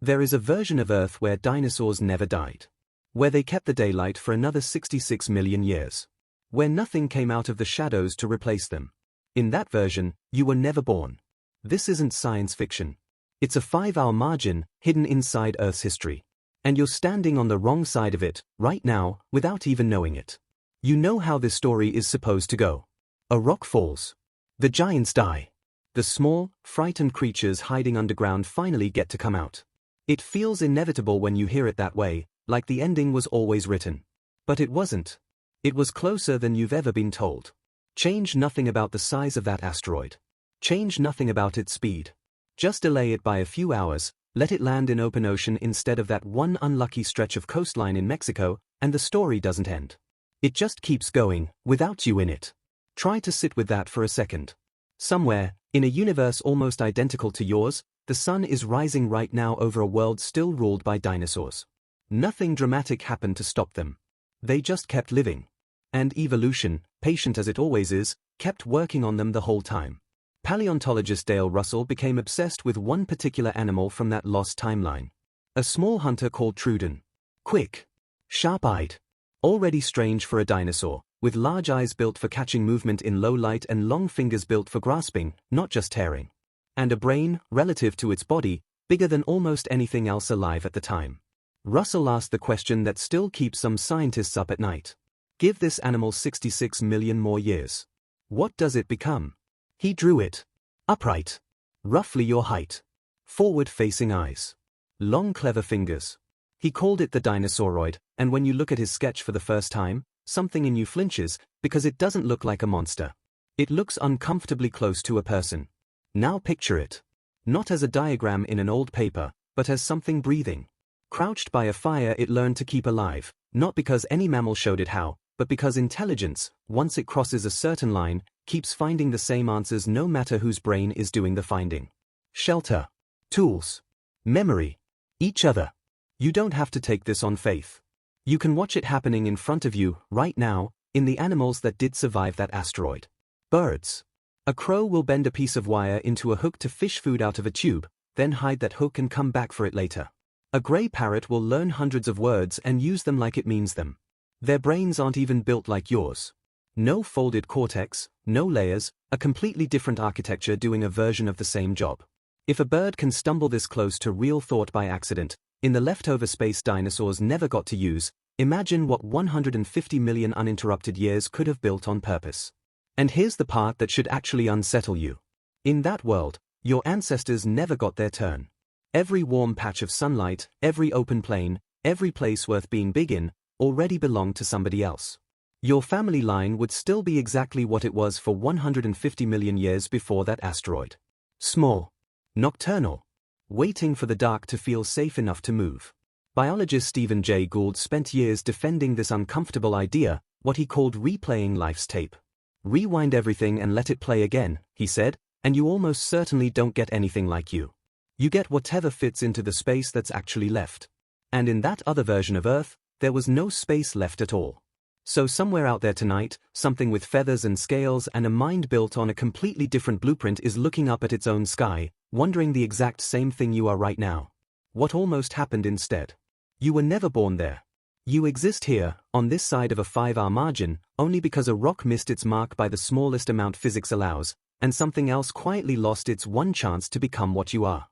There is a version of Earth where dinosaurs never died. Where they kept the daylight for another 66 million years. Where nothing came out of the shadows to replace them. In that version, you were never born. This isn't science fiction. It's a 5-hour margin hidden inside Earth's history. And you're standing on the wrong side of it, right now, without even knowing it. You know how this story is supposed to go. A rock falls. The giants die. The small, frightened creatures hiding underground finally get to come out. It feels inevitable when you hear it that way, like the ending was always written. But it wasn't. It was closer than you've ever been told. Change nothing about the size of that asteroid. Change nothing about its speed. Just delay it by a few hours, let it land in open ocean instead of that one unlucky stretch of coastline in Mexico, and the story doesn't end. It just keeps going, without you in it. Try to sit with that for a second. Somewhere, in a universe almost identical to yours, the sun is rising right now over a world still ruled by dinosaurs. Nothing dramatic happened to stop them. They just kept living. And evolution, patient as it always is, kept working on them the whole time. Paleontologist Dale Russell became obsessed with one particular animal from that lost timeline. A small hunter called Truden. Quick. Sharp-eyed. Already strange for a dinosaur, with large eyes built for catching movement in low light and long fingers built for grasping, not just tearing. And a brain, relative to its body, bigger than almost anything else alive at the time. Russell asked the question that still keeps some scientists up at night. Give this animal 66 million more years. What does it become? He drew it. Upright. Roughly your height. Forward-facing eyes. Long clever fingers. He called it the Dinosauroid, and when you look at his sketch for the first time, something in you flinches, because it doesn't look like a monster. It looks uncomfortably close to a person. Now picture it. Not as a diagram in an old paper, but as something breathing. Crouched by a fire it learned to keep alive, not because any mammal showed it how, but because intelligence, once it crosses a certain line, keeps finding the same answers no matter whose brain is doing the finding. Shelter. Tools. Memory. Each other. You don't have to take this on faith. You can watch it happening in front of you, right now, in the animals that did survive that asteroid. Birds. A crow will bend a piece of wire into a hook to fish food out of a tube, then hide that hook and come back for it later. A grey parrot will learn hundreds of words and use them like it means them. Their brains aren't even built like yours. No folded cortex, no layers, a completely different architecture doing a version of the same job. If a bird can stumble this close to real thought by accident, in the leftover space dinosaurs never got to use, imagine what 150 million uninterrupted years could have built on purpose. And here's the part that should actually unsettle you. In that world, your ancestors never got their turn. Every warm patch of sunlight, every open plain, every place worth being big in, already belonged to somebody else. Your family line would still be exactly what it was for 150 million years before that asteroid. Small. Nocturnal. Waiting for the dark to feel safe enough to move. Biologist Stephen Jay Gould spent years defending this uncomfortable idea, what he called replaying life's tape. Rewind everything and let it play again, he said, and you almost certainly don't get anything like you. You get whatever fits into the space that's actually left. And in that other version of Earth, there was no space left at all. So somewhere out there tonight, something with feathers and scales and a mind built on a completely different blueprint is looking up at its own sky, wondering the exact same thing you are right now. What almost happened instead? You were never born there. You exist here, on this side of a 5-hour margin, only because a rock missed its mark by the smallest amount physics allows, and something else quietly lost its one chance to become what you are.